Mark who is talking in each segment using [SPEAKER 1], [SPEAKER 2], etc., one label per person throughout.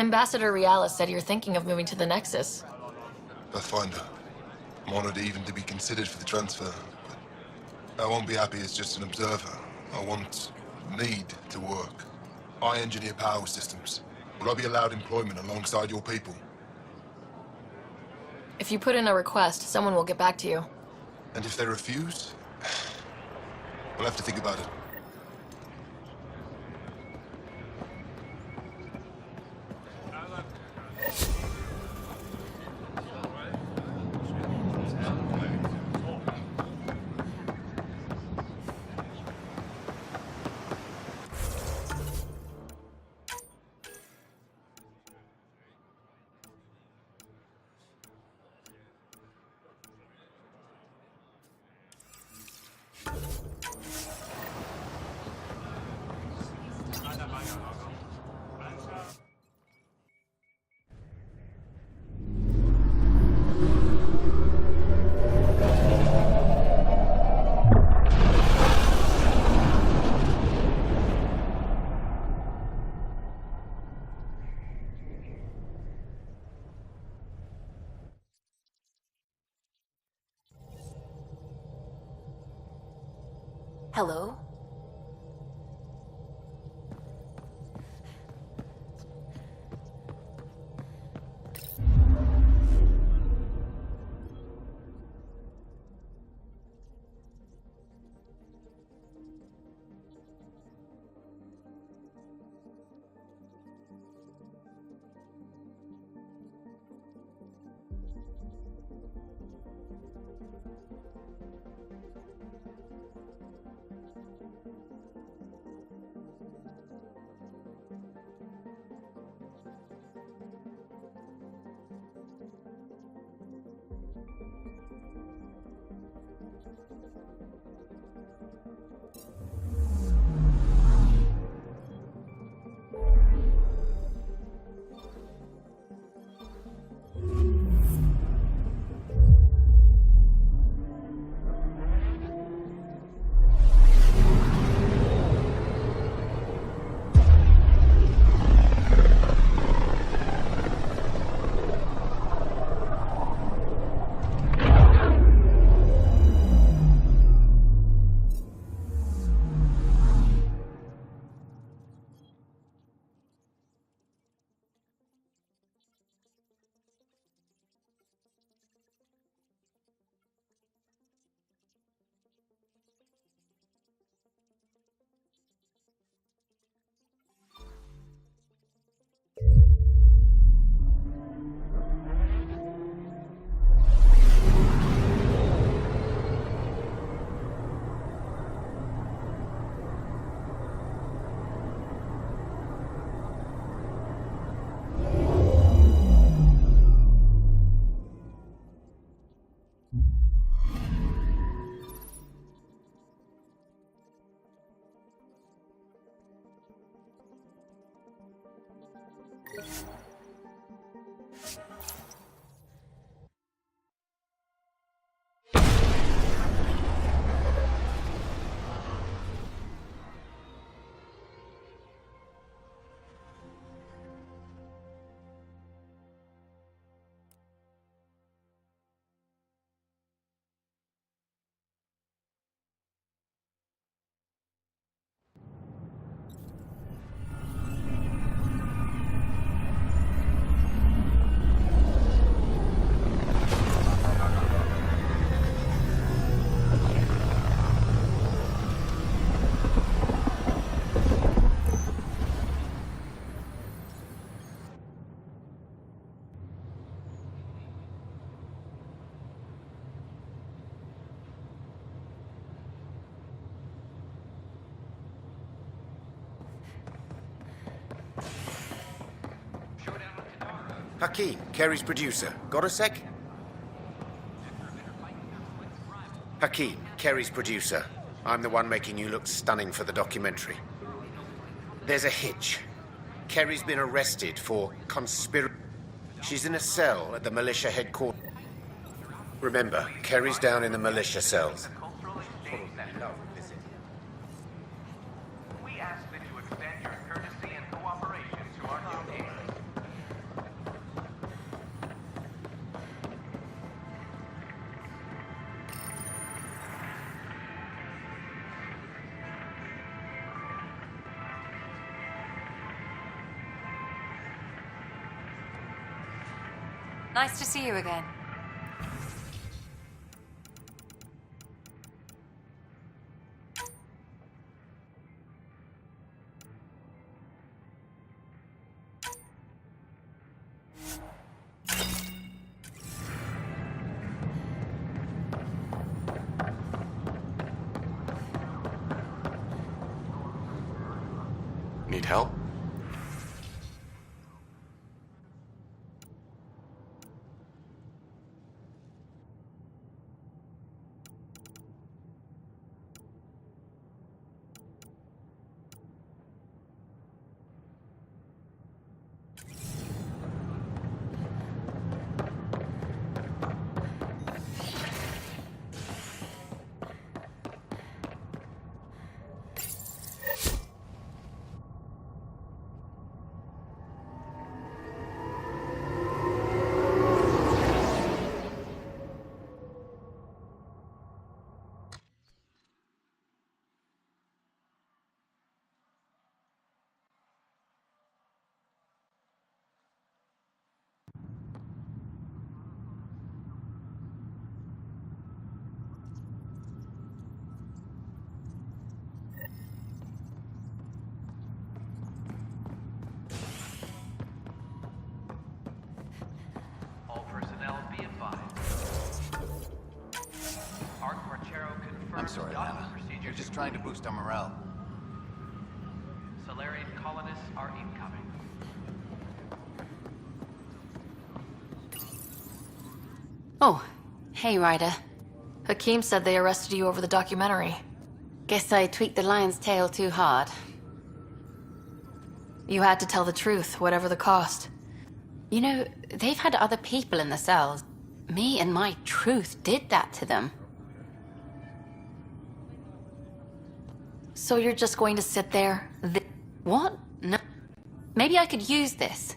[SPEAKER 1] Ambassador Realis said you're thinking of moving to the Nexus.
[SPEAKER 2] Pathfinder. I'm honored even to be considered for the transfer, but I won't be happy as just an observer. I need to work. I engineer power systems. Will I be allowed employment alongside your people?
[SPEAKER 1] If you put in a request, someone will get back to you.
[SPEAKER 2] And if they refuse? We'll have to think about it.
[SPEAKER 1] Hello?
[SPEAKER 3] Hakeem, Kerry's producer. Got a sec? Hakeem, Kerry's producer. I'm the one making you look stunning for the documentary. There's a hitch. Kerry's been arrested for conspiracy. She's in a cell at the militia headquarters. Remember, Kerry's down in the militia cells.
[SPEAKER 4] We ask that you extend your courtesy and cooperation to our new neighbors. Nice to see you again.
[SPEAKER 5] Need help?
[SPEAKER 6] All personnel be advised. Art Marchero confirms
[SPEAKER 7] I'm sorry,
[SPEAKER 6] docking
[SPEAKER 7] Lana.
[SPEAKER 6] procedures.
[SPEAKER 7] You're just trying to boost our morale.
[SPEAKER 6] Solarian colonists are incoming.
[SPEAKER 4] Oh, hey, Ryder.
[SPEAKER 1] Hakeem said they arrested you over the documentary.
[SPEAKER 4] Guess I tweaked the lion's tail too hard.
[SPEAKER 1] You had to tell the truth, whatever the cost.
[SPEAKER 4] You know, they've had other people in the cells. Me and my truth did that to them.
[SPEAKER 1] So you're just going to sit there?
[SPEAKER 4] What? No. Maybe I could use this.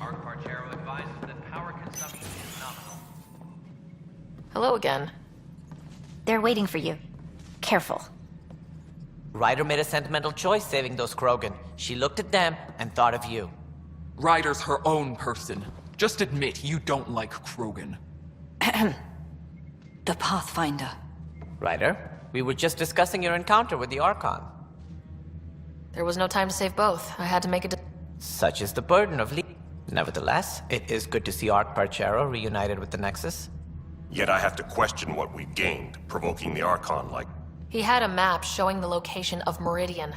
[SPEAKER 6] Art Marchero advises that power consumption is nominal.
[SPEAKER 1] Hello again.
[SPEAKER 8] They're waiting for you. Careful.
[SPEAKER 9] Ryder made a sentimental choice saving those Krogan. She looked at them and thought of you.
[SPEAKER 10] Ryder's her own person. Just admit you don't like Krogan.
[SPEAKER 8] The Pathfinder.
[SPEAKER 9] Ryder, we were just discussing your encounter with the Archon.
[SPEAKER 1] There was no time to save both. I had to make a
[SPEAKER 9] Such is the burden of Nevertheless, it is good to see Arc Parchero reunited with the Nexus.
[SPEAKER 5] Yet I have to question what we've gained, provoking the Archon like...
[SPEAKER 1] He had a map showing the location of Meridian.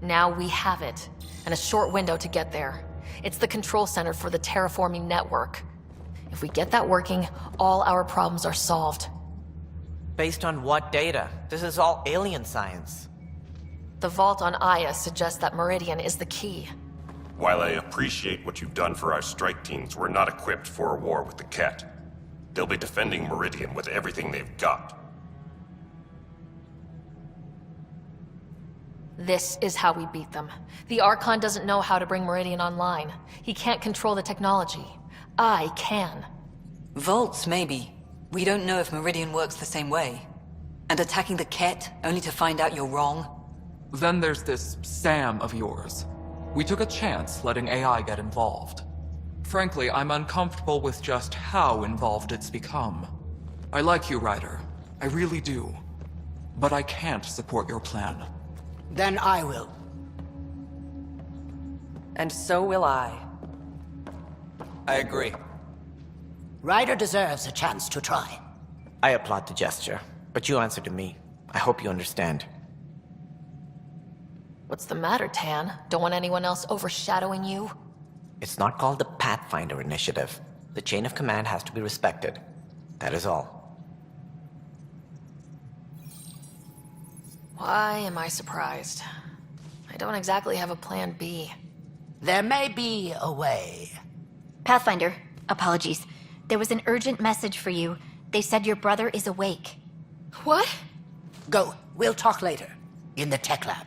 [SPEAKER 1] Now we have it, and a short window to get there. It's the control center for the terraforming network. If we get that working, all our problems are solved.
[SPEAKER 9] Based on what data? This is all alien science.
[SPEAKER 1] The vault on Aya suggests that Meridian is the key.
[SPEAKER 5] While I appreciate what you've done for our strike teams, we're not equipped for a war with the Ket. They'll be defending Meridian with everything they've got.
[SPEAKER 1] This is how we beat them. The Archon doesn't know how to bring Meridian online. He can't control the technology. I can.
[SPEAKER 11] Vaults, maybe. We don't know if Meridian works the same way. And attacking the Ket, only to find out you're wrong?
[SPEAKER 10] Then there's this Sam of yours. We took a chance letting AI get involved. Frankly, I'm uncomfortable with just how involved it's become. I like you, Ryder. I really do. But I can't support your plan.
[SPEAKER 12] Then I will.
[SPEAKER 11] And so will I.
[SPEAKER 9] I agree.
[SPEAKER 12] Ryder deserves a chance to try.
[SPEAKER 9] I applaud the gesture, but you answer to me. I hope you understand.
[SPEAKER 1] What's the matter, Tan? Don't want anyone else overshadowing you?
[SPEAKER 9] It's not called the Pathfinder Initiative. The chain of command has to be respected. That is all.
[SPEAKER 1] Why am I surprised? I don't exactly have a plan B.
[SPEAKER 12] There may be a way.
[SPEAKER 8] Pathfinder, apologies. There was an urgent message for you. They said your brother is awake.
[SPEAKER 1] What?
[SPEAKER 12] Go. We'll talk later. In the tech lab.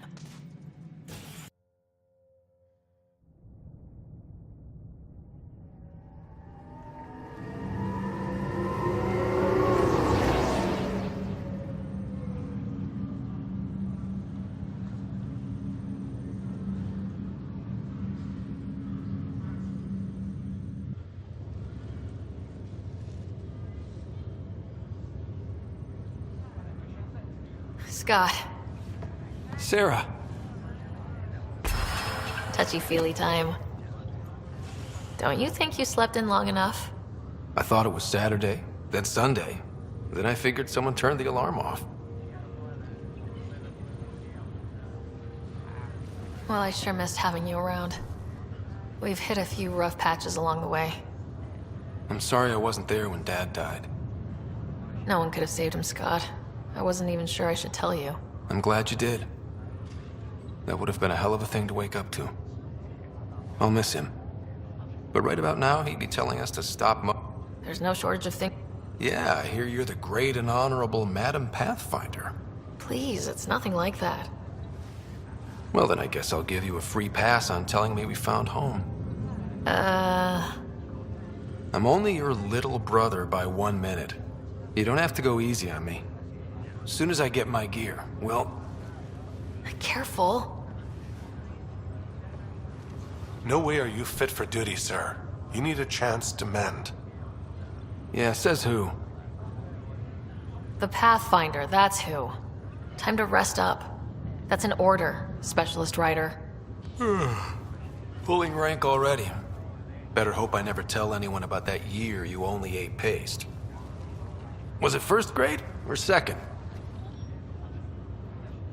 [SPEAKER 1] Scott.
[SPEAKER 7] Sarah.
[SPEAKER 1] Touchy-feely time. Don't you think you slept in long enough?
[SPEAKER 7] I thought it was Saturday, then Sunday. Then I figured someone turned the alarm off.
[SPEAKER 1] Well, I sure missed having you around. We've hit a few rough patches along the way.
[SPEAKER 7] I'm sorry I wasn't there when Dad died.
[SPEAKER 1] No one could have saved him, Scott. I wasn't even sure I should tell you.
[SPEAKER 7] I'm glad you did. That would have been a hell of a thing to wake up to. I'll miss him. But right about now, he'd be telling us to stop
[SPEAKER 1] There's no shortage of things.
[SPEAKER 7] Yeah, I hear you're the great and honorable Madam Pathfinder.
[SPEAKER 1] Please, it's nothing like that.
[SPEAKER 7] Well, then I guess I'll give you a free pass on telling me we found home. I'm only your little brother by 1 minute. You don't have to go easy on me. As soon as I get my gear, well...
[SPEAKER 1] Careful.
[SPEAKER 2] No way are you fit for duty, sir. You need a chance to mend.
[SPEAKER 7] Yeah, says who?
[SPEAKER 1] The Pathfinder, that's who. Time to rest up. That's an order, Specialist Rider.
[SPEAKER 7] Pulling rank already. Better hope I never tell anyone about that year you only ate paste. Was it first grade or second?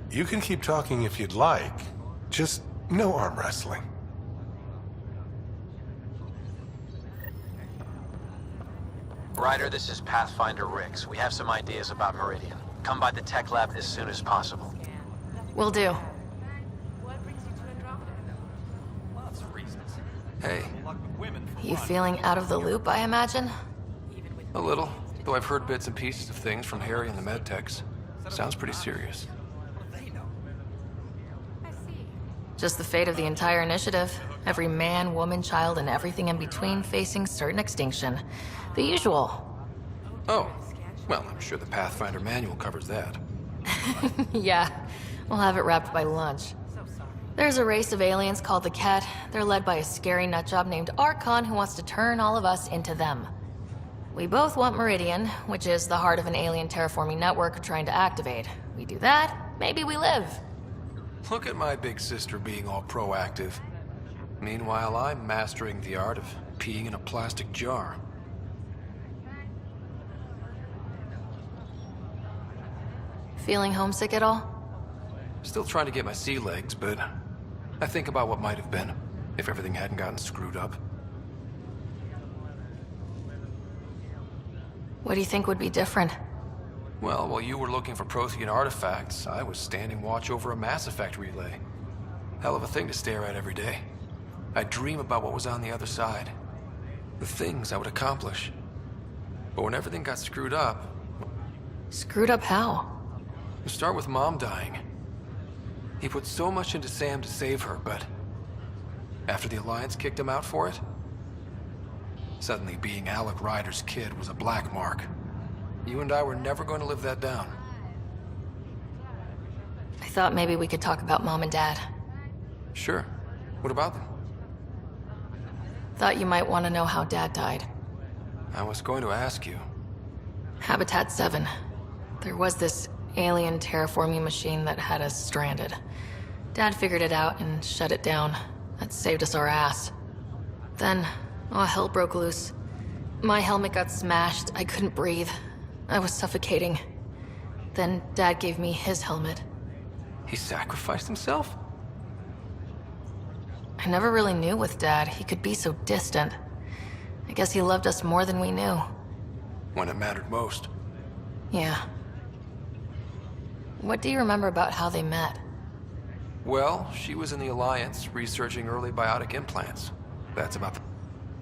[SPEAKER 2] You can keep talking if you'd like. Just no arm wrestling.
[SPEAKER 13] Ryder, this is Pathfinder Rix. We have some ideas about Meridian. Come by the tech lab as soon as possible.
[SPEAKER 1] Will do.
[SPEAKER 7] Hey.
[SPEAKER 1] You feeling out of the loop, I imagine?
[SPEAKER 7] A little, though I've heard bits and pieces of things from Harry and the medtechs. Sounds pretty serious.
[SPEAKER 1] Just the fate of the entire initiative. Every man, woman, child, and everything in between facing certain extinction. The usual.
[SPEAKER 7] Oh, well, I'm sure the Pathfinder manual covers that.
[SPEAKER 1] Yeah, we'll have it wrapped by lunch. There's a race of aliens called the Ket. They're led by a scary nutjob named Archon who wants to turn all of us into them. We both want Meridian, which is the heart of an alien terraforming network we're trying to activate. We do that, maybe we live.
[SPEAKER 7] Look at my big sister being all proactive. Meanwhile, I'm mastering the art of peeing in a plastic jar.
[SPEAKER 1] Feeling homesick at all?
[SPEAKER 7] Still trying to get my sea legs, but I think about what might have been if everything hadn't gotten screwed up.
[SPEAKER 1] What do you think would be different?
[SPEAKER 7] Well, while you were looking for Prothean artifacts, I was standing watch over a Mass Effect relay. Hell of a thing to stare at every day. I dream about what was on the other side. The things I would accomplish. But when everything got screwed up...
[SPEAKER 1] Screwed up how?
[SPEAKER 7] To start with Mom dying. He put so much into Sam to save her, but... after the Alliance kicked him out for it... suddenly being Alec Ryder's kid was a black mark. You and I were never going to live that down.
[SPEAKER 1] I thought maybe we could talk about Mom and Dad.
[SPEAKER 7] Sure. What about them?
[SPEAKER 1] Thought you might want to know how Dad died.
[SPEAKER 7] I was going to ask you.
[SPEAKER 1] Habitat 7. There was this alien terraforming machine that had us stranded. Dad figured it out and shut it down. That saved us our ass. Then, hell broke loose. My helmet got smashed. I couldn't breathe. I was suffocating. Then Dad gave me his helmet.
[SPEAKER 7] He sacrificed himself?
[SPEAKER 1] I never really knew with Dad. He could be so distant. I guess he loved us more than we knew.
[SPEAKER 7] When it mattered most.
[SPEAKER 1] Yeah. What do you remember about how they met?
[SPEAKER 7] Well, she was in the Alliance, researching early biotic implants. That's about the...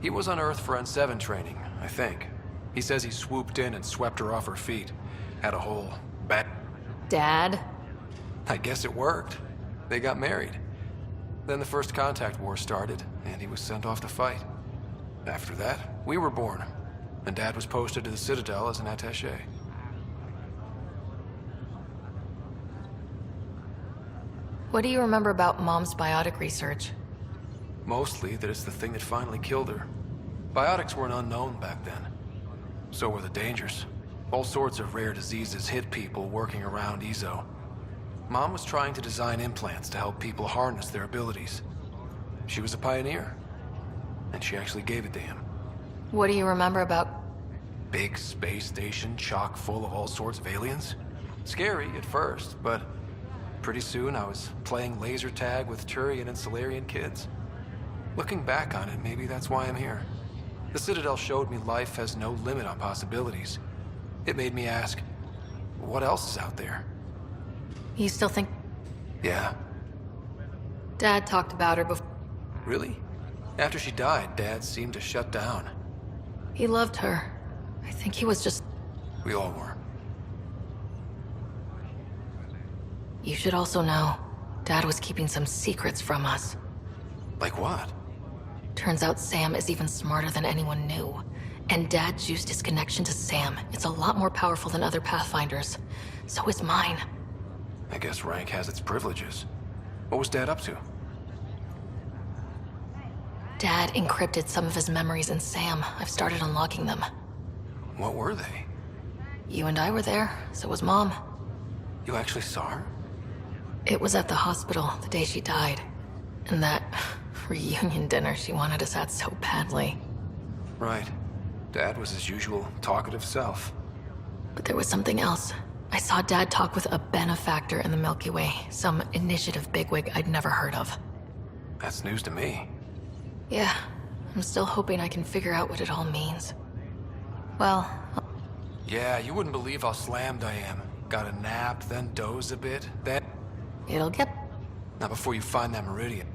[SPEAKER 7] He was on Earth for N7 training, I think. He says he swooped in and swept her off her feet. Had a whole bad...
[SPEAKER 1] Dad?
[SPEAKER 7] I guess it worked. They got married. Then the First Contact War started, and he was sent off to fight. After that, we were born, and Dad was posted to the Citadel as an attaché.
[SPEAKER 1] What do you remember about Mom's biotic research?
[SPEAKER 7] Mostly that it's the thing that finally killed her. Biotics were an unknown back then. So were the dangers. All sorts of rare diseases hit people working around EZO. Mom was trying to design implants to help people harness their abilities. She was a pioneer, and she actually gave it to him.
[SPEAKER 1] What do you remember about...
[SPEAKER 7] Big space station chock full of all sorts of aliens? Scary at first, but pretty soon I was playing laser tag with Turian and Solarian kids. Looking back on it, maybe that's why I'm here. The Citadel showed me life has no limit on possibilities. It made me ask, what else is out there?
[SPEAKER 1] You still think...
[SPEAKER 7] Yeah.
[SPEAKER 1] Dad talked about her before.
[SPEAKER 7] Really? After she died, Dad seemed to shut down.
[SPEAKER 1] He loved her. I think he was just...
[SPEAKER 7] We all were.
[SPEAKER 1] You should also know, Dad was keeping some secrets from us.
[SPEAKER 7] Like what?
[SPEAKER 1] Turns out Sam is even smarter than anyone knew. And Dad juiced his connection to Sam. It's a lot more powerful than other Pathfinders. So is mine.
[SPEAKER 7] I guess rank has its privileges. What was Dad up to?
[SPEAKER 1] Dad encrypted some of his memories in Sam. I've started unlocking them.
[SPEAKER 7] What were they?
[SPEAKER 1] You and I were there, so was Mom.
[SPEAKER 7] You actually saw her?
[SPEAKER 1] It was at the hospital the day she died. And that reunion dinner she wanted us at so badly.
[SPEAKER 7] Right. Dad was his usual talkative self.
[SPEAKER 1] But there was something else. I saw Dad talk with a benefactor in the Milky Way, some initiative bigwig I'd never heard of.
[SPEAKER 7] That's news to me.
[SPEAKER 1] Yeah, I'm still hoping I can figure out what it all means. Well...
[SPEAKER 7] Yeah, you wouldn't believe how slammed I am. Got a nap, then doze a bit, then...
[SPEAKER 1] It'll get...
[SPEAKER 7] Not before you find that Meridian.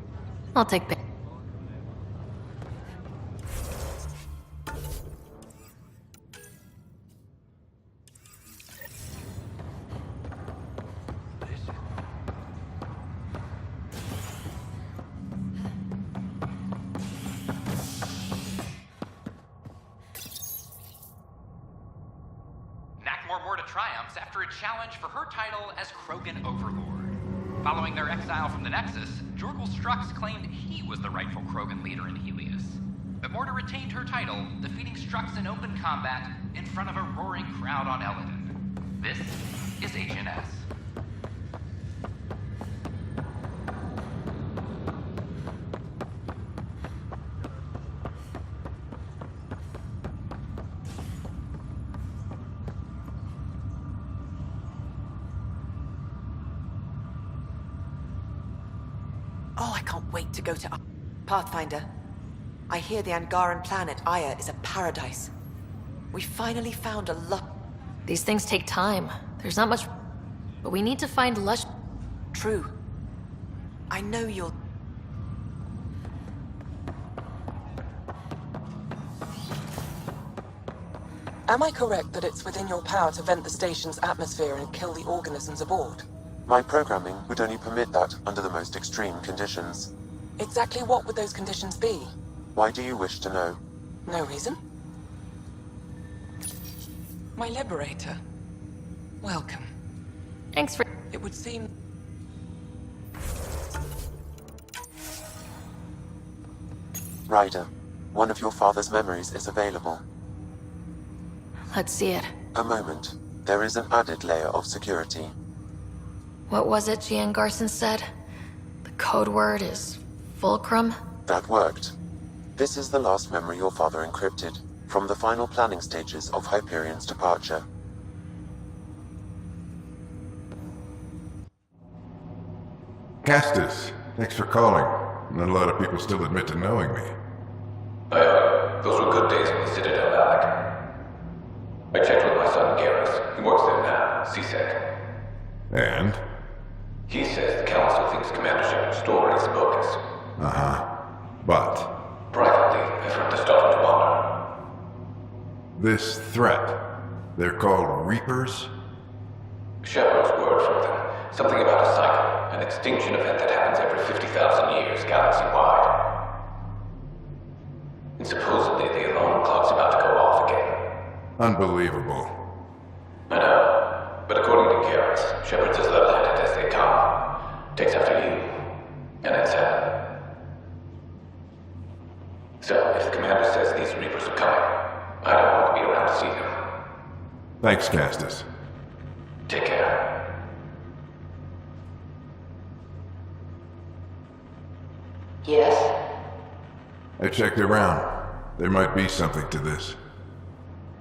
[SPEAKER 1] I'll take...
[SPEAKER 14] triumphs after a challenge for her title as Krogan Overlord. Following their exile from the Nexus, Jorgul Strux claimed he was the rightful Krogan leader in Helios. But Morta retained her title, defeating Strux in open combat in front of a roaring crowd on Eladon. This is Agent S.
[SPEAKER 15] Oh, I can't wait to go to... Pathfinder. I hear the Angaran planet, Aya, is a paradise. We finally found a lot...
[SPEAKER 1] These things take time. There's not much... But we need to find lush...
[SPEAKER 15] True. I know you'll...
[SPEAKER 16] Am I correct that it's within your power to vent the station's atmosphere and kill the organisms aboard?
[SPEAKER 17] My programming would only permit that under the most extreme conditions.
[SPEAKER 16] Exactly what would those conditions be?
[SPEAKER 17] Why do you wish to know?
[SPEAKER 16] No reason. My Liberator. Welcome.
[SPEAKER 1] Thanks for...
[SPEAKER 16] It would seem...
[SPEAKER 17] Ryder, one of your father's memories is available.
[SPEAKER 1] Let's see it.
[SPEAKER 17] A moment. There is an added layer of security.
[SPEAKER 1] What was it Gian Garson said? The code word is... Fulcrum?
[SPEAKER 17] That worked. This is the last memory your father encrypted, from the final planning stages of Hyperion's departure.
[SPEAKER 18] Castus, thanks for calling. Not a lot of people still admit to knowing me.
[SPEAKER 19] Those were good days in the Citadel, Alec. I checked with my son Garrus. He works there now, CSEC.
[SPEAKER 18] And?
[SPEAKER 19] He says the Council thinks Commandership story is bogus.
[SPEAKER 18] Uh-huh. But?
[SPEAKER 19] Privately, I've heard they're starting to wonder.
[SPEAKER 18] This threat, they're called Reapers?
[SPEAKER 19] Shepard's word from them. Something about a cycle, an extinction event that happens every 50,000 years, galaxy-wide. And supposedly the alarm clock's about to go off again.
[SPEAKER 18] Unbelievable.
[SPEAKER 19] I know. But according to Garrus, Shepard's as level-headed as they come. Takes after you. And it's him. So, if the commander says these Reapers are coming, I don't want to be around to see them.
[SPEAKER 18] Thanks, Castus.
[SPEAKER 19] Take care.
[SPEAKER 15] Yes?
[SPEAKER 18] I checked around. There might be something to this.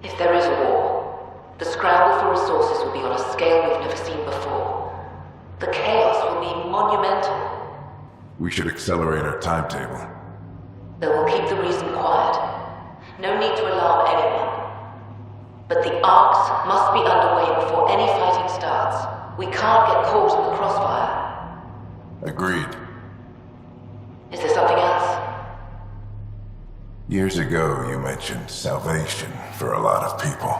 [SPEAKER 15] If there is a war, the scramble for resources will be on a scale we've never seen before. The chaos will be monumental.
[SPEAKER 18] We should accelerate our timetable.
[SPEAKER 15] Then we'll keep the reason quiet. No need to alarm anyone. But the arcs must be underway before any fighting starts. We can't get caught in the crossfire.
[SPEAKER 18] Agreed.
[SPEAKER 15] Is there something else?
[SPEAKER 18] Years ago, you mentioned salvation for a lot of people.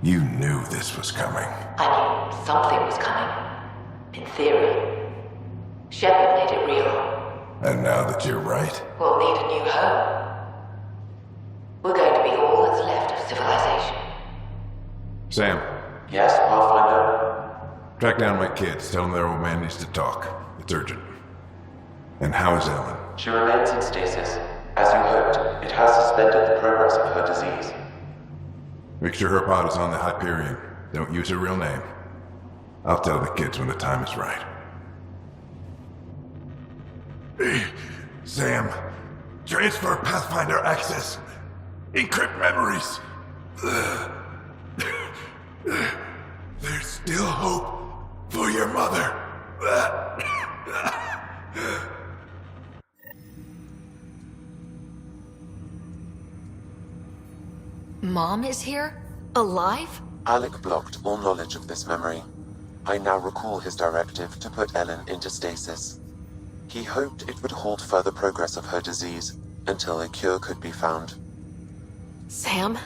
[SPEAKER 18] You knew this was coming.
[SPEAKER 15] I knew something was coming. In theory. Shepard made it real.
[SPEAKER 18] And now that you're right,
[SPEAKER 15] We'll need a new home. We're going to be all that's left of civilization.
[SPEAKER 18] Sam,
[SPEAKER 17] Yes, Pathfinder?
[SPEAKER 18] track down my kids. Tell them their old man needs to talk. It's urgent. And how is Ellen?
[SPEAKER 17] She remains in stasis. As you hoped, it has suspended the progress of her disease.
[SPEAKER 18] Make sure her pod is on the Hyperion. Don't use her real name. I'll tell the kids when the time is right. Hey, Sam. Transfer Pathfinder access. Encrypt memories. There's still hope for your mother.
[SPEAKER 1] Mom is here? Alive?
[SPEAKER 17] Alec blocked all knowledge of this memory. I now recall his directive to put Ellen into stasis. He hoped it would halt further progress of her disease until a cure could be found.
[SPEAKER 1] Sam,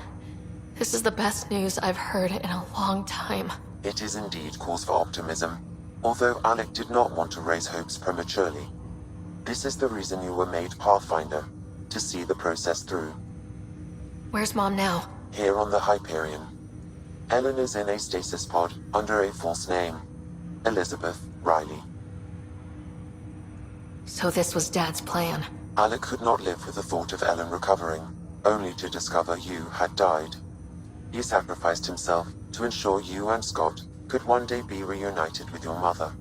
[SPEAKER 1] this is the best news I've heard in a long time.
[SPEAKER 17] It is indeed cause for optimism, although Alec did not want to raise hopes prematurely. This is the reason you were made Pathfinder, to see the process through.
[SPEAKER 1] Where's Mom now?
[SPEAKER 17] Here on the Hyperion. Ellen is in a stasis pod under a false name. Elizabeth Riley.
[SPEAKER 1] So this was Dad's plan.
[SPEAKER 17] Alec could not live with the thought of Ellen recovering, only to discover you had died. He sacrificed himself to ensure you and Scott could one day be reunited with your mother.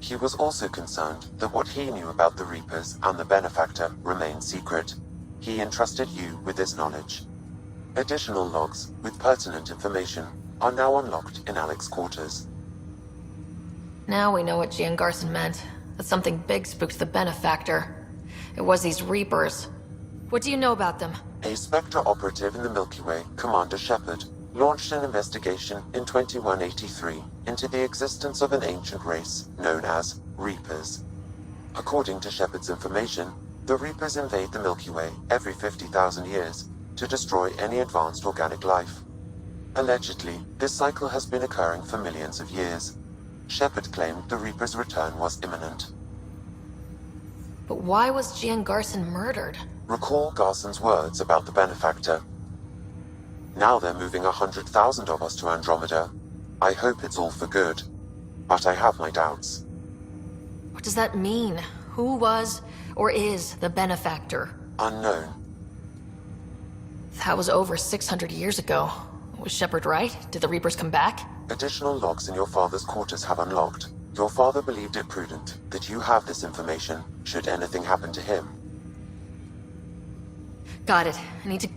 [SPEAKER 17] He was also concerned that what he knew about the Reapers and the Benefactor remained secret. He entrusted you with this knowledge. Additional logs with pertinent information are now unlocked in Alec's quarters.
[SPEAKER 1] Now we know what Gian Garson meant. That something big spooked the Benefactor. It was these Reapers. What do you know about them?
[SPEAKER 17] A Spectre operative in the Milky Way, Commander Shepard, launched an investigation in 2183 into the existence of an ancient race known as Reapers. According to Shepard's information, the Reapers invade the Milky Way every 50,000 years to destroy any advanced organic life. Allegedly, this cycle has been occurring for millions of years. Shepard claimed the Reapers' return was imminent.
[SPEAKER 1] But why was Gian Garson murdered?
[SPEAKER 17] Recall Garson's words about the Benefactor. Now they're moving 100,000 of us to Andromeda. I hope it's all for good, but I have my doubts.
[SPEAKER 1] What does that mean? Who was or is the Benefactor?
[SPEAKER 17] Unknown.
[SPEAKER 1] That was over 600 years ago. Was Shepard right? Did the Reapers come back?
[SPEAKER 17] Additional logs in your father's quarters have unlocked. Your father believed it prudent that you have this information should anything happen to him.
[SPEAKER 1] Got it. I need to